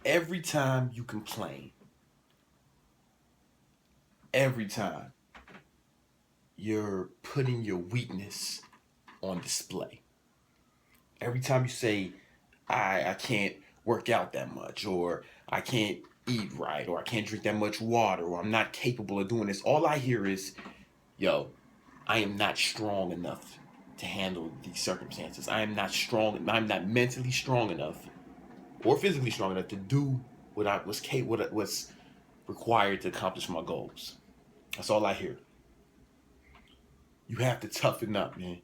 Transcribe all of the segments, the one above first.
Every time you complain, every time you're putting your weakness on display. Every time you say, I can't work out that much, or I can't eat right, or I can't drink that much water, or I'm not capable of doing this, all I hear is, yo, I am not strong enough to handle these circumstances. I am not strong. I'm not mentally strong enough or physically strong enough to do what I was capable, what was required to accomplish my goals. That's all I hear. You have to toughen up, man.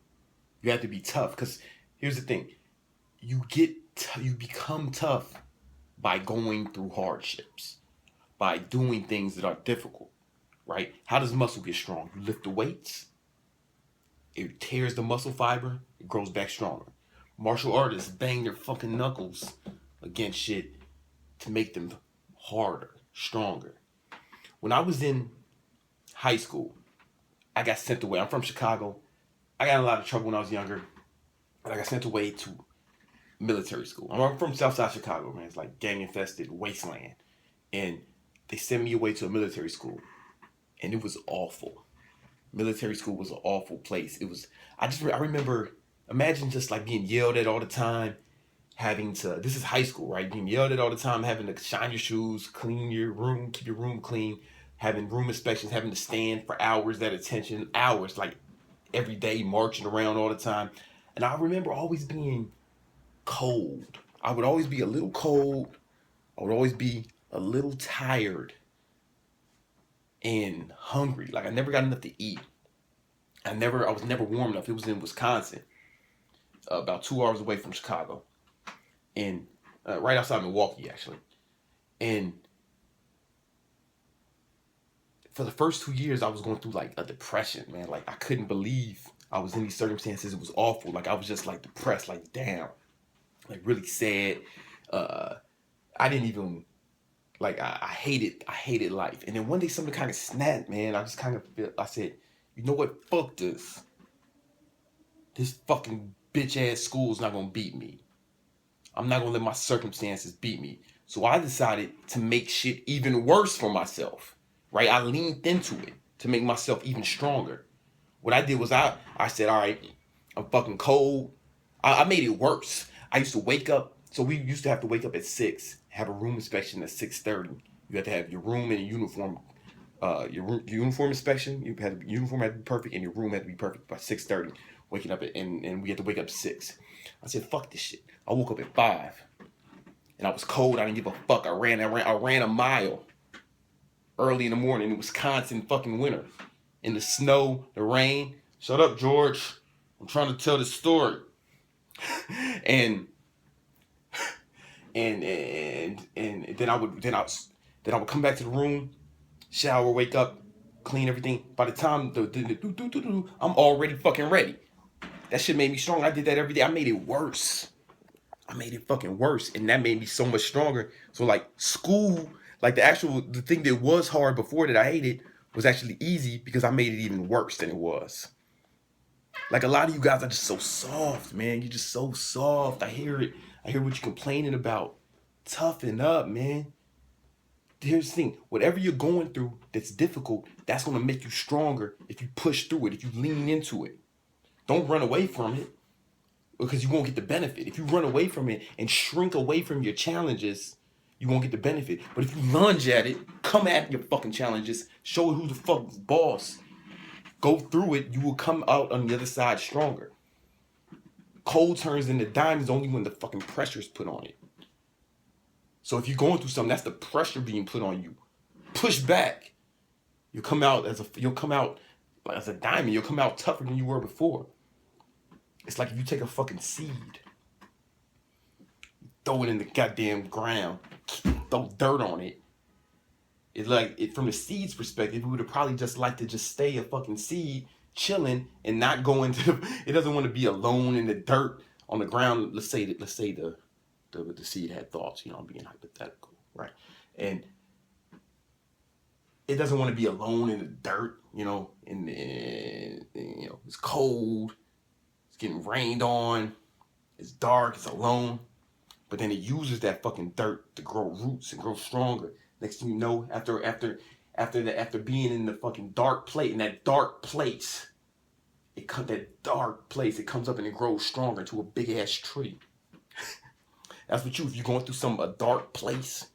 You have to be tough because here's the thing: you become tough by going through hardships, by doing things that are difficult. Right? How does muscle get strong? You lift the weights, it tears the muscle fiber, it grows back stronger. Martial artists bang their fucking knuckles against shit to make them harder, stronger. When I was in high school, I got sent away. I'm from Chicago. I got in a lot of trouble when I was younger, and I got sent away to military school. I'm from Southside Chicago, man. It's like gang infested wasteland, and they sent me away to a military school, and it was awful. Military school was an awful place. It was. I remember. Imagine just like being yelled at all the time, having to. This is high school, right? Being yelled at all the time, having to shine your shoes, clean your room, keep your room clean, having room inspections, having to stand for hours at attention, hours like every day, marching around all the time. And I remember always being cold. I would always be a little cold. I would always be a little tired and hungry. Like I never got enough to eat. I was never warm enough. It was in Wisconsin, about 2 hours away from Chicago, and right outside Milwaukee, actually. And for the first 2 years, I was going through like a depression, man. Like I couldn't believe I was in these circumstances. It was awful. Like I was just like depressed, like damn, like really sad. Uh, I didn't even like I hated life. And then one day something kind of snapped, man. I just kind of feel I said, you know what? Fuck this. This fucking bitch ass school is not gonna beat me. I'm not gonna let my circumstances beat me. So I decided to make shit even worse for myself. Right? I leaned into it to make myself even stronger. What I did was I said, all right, I'm fucking cold. I made it worse. I used to wake up. So we used to have to wake up at 6, have a room inspection at 6:30. You have to have your room and your uniform. Your uniform inspection. Your uniform had to be perfect, and your room had to be perfect by 6:30. Waking up and we had to wake up at 6. I said, fuck this shit. I woke up at 5, and I was cold. I didn't give a fuck. I ran a mile early in the morning in Wisconsin fucking winter, in the snow, the rain. Shut up, George. I'm trying to tell the story. and and then I would come back to the room, shower, wake up, clean everything. By the time I'm already fucking ready. That shit made me strong. I did that every day. I made it worse. I made it fucking worse, and that made me so much stronger. So like school, like the thing that was hard before that I hated was actually easy because I made it even worse than it was. Like a lot of you guys are just so soft, man. You're just so soft. I hear it. I hear what you're complaining about. Toughen up, man. Here's the thing. Whatever you're going through that's difficult, that's gonna make you stronger if you push through it, if you lean into it. Don't run away from it because you won't get the benefit. If you run away from it and shrink away from your challenges, you won't get the benefit. But if you lunge at it, come at your fucking challenges, show who the fuck's boss, go through it, you will come out on the other side stronger. Cold turns into diamonds only when the fucking pressure is put on it. So if you're going through something, that's the pressure being put on you. Push back. You'll come out as a diamond. You'll come out tougher than you were before. It's like if you take a fucking seed, throw it in the goddamn ground, throw dirt on it. It's like from the seed's perspective, it would have probably just like to just stay a fucking seed, chilling and not go into. It doesn't want to be alone in the dirt on the ground. Let's say the seed had thoughts. You know, I'm being hypothetical, right? And it doesn't want to be alone in the dirt. You know, it's cold. It's getting rained on. It's dark. It's alone. But then it uses that fucking dirt to grow roots and grow stronger. Next thing you know, after being in the fucking dark place, in that dark place, it comes up and it grows stronger to a big ass tree. That's what if you're going through a dark place,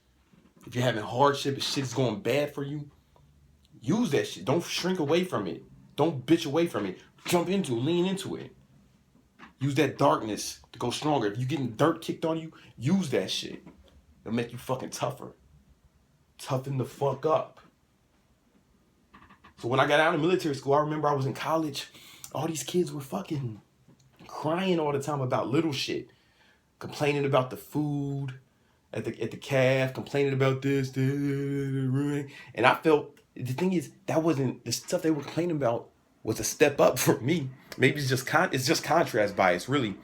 if you're having hardship and shit's going bad for you, use that shit. Don't shrink away from it. Don't bitch away from it. Jump into it, lean into it. Use that darkness to go stronger. If you're getting dirt kicked on you, use that shit. It'll make you fucking tougher. Toughen the fuck up. So when I got out of military school, I remember I was in college. All these kids were fucking crying all the time about little shit. Complaining about the food at the calf, complaining about this, and I felt, the thing is, that wasn't, the stuff they were complaining about was a step up for me. Maybe it's just contrast bias, really.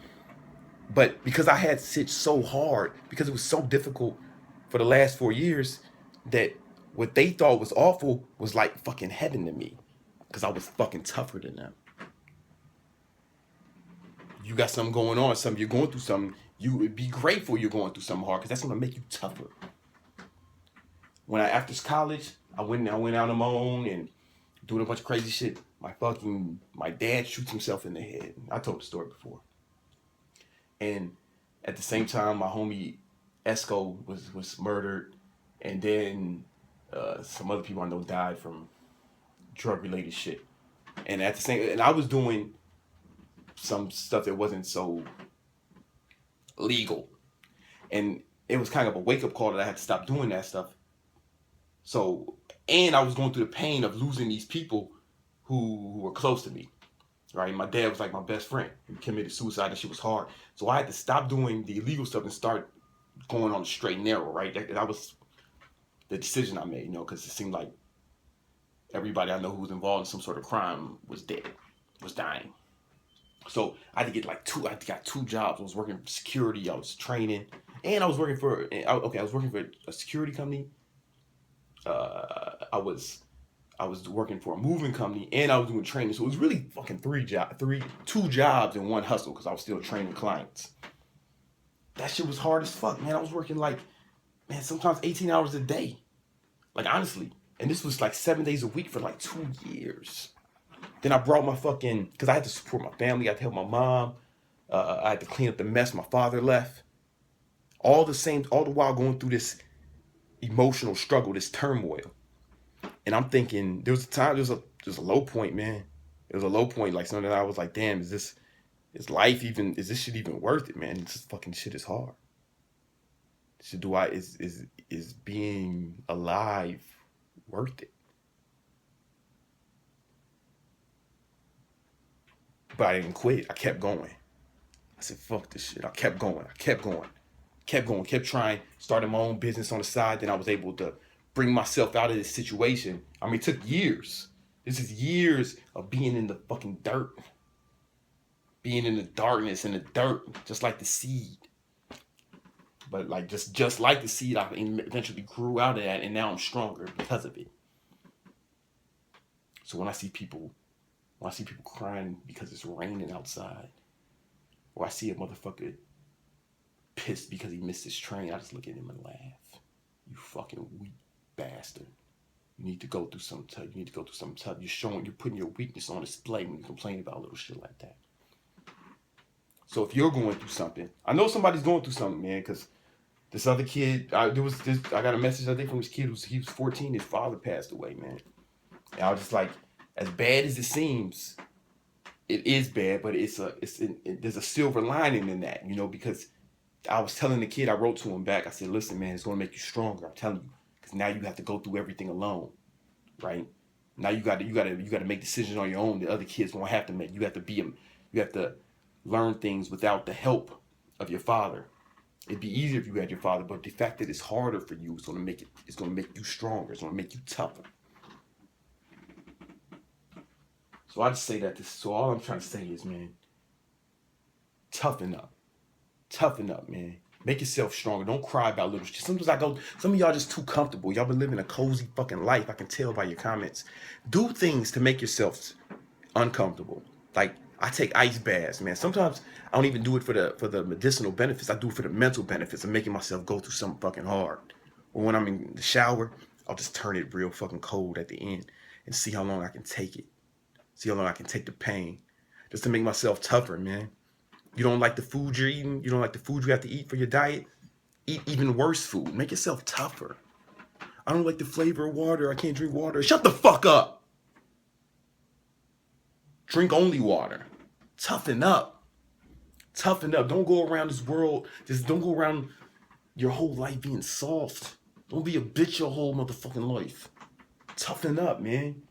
But because I had sit so hard, because it was so difficult for the last 4 years, that what they thought was awful was like fucking heaven to me, because I was fucking tougher than them. You got something going on, you're going through something, you would be grateful you're going through something hard, because that's gonna make you tougher. After college, I went out on my own and doing a bunch of crazy shit. My dad shoots himself in the head. I told the story before. And at the same time, my homie Esco was murdered, and then some other people I know died from drug related shit. And I was doing some stuff that wasn't so legal, and it was kind of a wake up call that I had to stop doing that stuff. So, and I was going through the pain of losing these people who were close to me, right? My dad was like my best friend. He committed suicide, and shit was hard. So I had to stop doing the illegal stuff and start going on the straight and narrow, right? That was the decision I made, because it seemed like everybody I know who was involved in some sort of crime was dead, was dying. So I had to get I got 2 jobs. I was working for security, I was training, and I was working for a security company. I was working for a moving company, and I was doing training. So it was really fucking 2 jobs in one hustle, because I was still training clients. That shit was hard as fuck, man. I was working sometimes 18 hours a day. Like, honestly. And this was 7 days a week for 2 years. Then I brought because I had to support my family, I had to help my mom. I had to clean up the mess my father left. All the while going through this emotional struggle, this turmoil. And I'm thinking, there was a low point, man. There was a low point, something that I was like, damn, is this shit even worth it, man? This fucking shit is hard. Is being alive worth it? But I didn't quit. I kept going. I said, fuck this shit. I kept going, kept trying, started my own business on the side. Then I was able to bring myself out of this situation. I mean, it took years. This is years of being in the fucking dirt. Being in the darkness, in the dirt, just like the seed. But just like the seed, I eventually grew out of that, and now I'm stronger because of it. So when I see people crying because it's raining outside, or I see a motherfucker pissed because he missed his train, I just look at him and laugh. You fucking weak bastard. You need to go through something tough. You're putting your weakness on display when you complain about little shit like that. So if you're going through something, I know somebody's going through something, man, because this other kid, I got a message, I think, from this kid he was 14, his father passed away, man. And I was just like, as bad as it seems, it is bad, but there's a silver lining in that, because I was telling the kid, I wrote to him back, I said, listen, man, it's going to make you stronger, I'm telling you, because now you have to go through everything alone, right? Now you got to make decisions on your own that other kids won't have to make. You have to learn things without the help of your father. It'd be easier if you had your father, but the fact that it's harder for you is going to make you stronger. It's going to make you tougher. So I just say that so all I'm trying to say is, man, toughen up. Toughen up, man. Make yourself stronger. Don't cry about little shit. Sometimes some of y'all just too comfortable. Y'all been living a cozy fucking life. I can tell by your comments. Do things to make yourselves uncomfortable. Like, I take ice baths, man. Sometimes I don't even do it for the medicinal benefits. I do it for the mental benefits of making myself go through something fucking hard. Or when I'm in the shower, I'll just turn it real fucking cold at the end and see how long I can take it. See how long I can take the pain. Just to make myself tougher, man. You don't like the food you're eating, you don't like the food you have to eat for your diet, eat even worse food. Make yourself tougher. I don't like the flavor of water. I can't drink water. Shut the fuck up. Drink only water. Toughen up. Toughen up. Don't go around this world. Just don't go around your whole life being soft. Don't be a bitch your whole motherfucking life. Toughen up, man.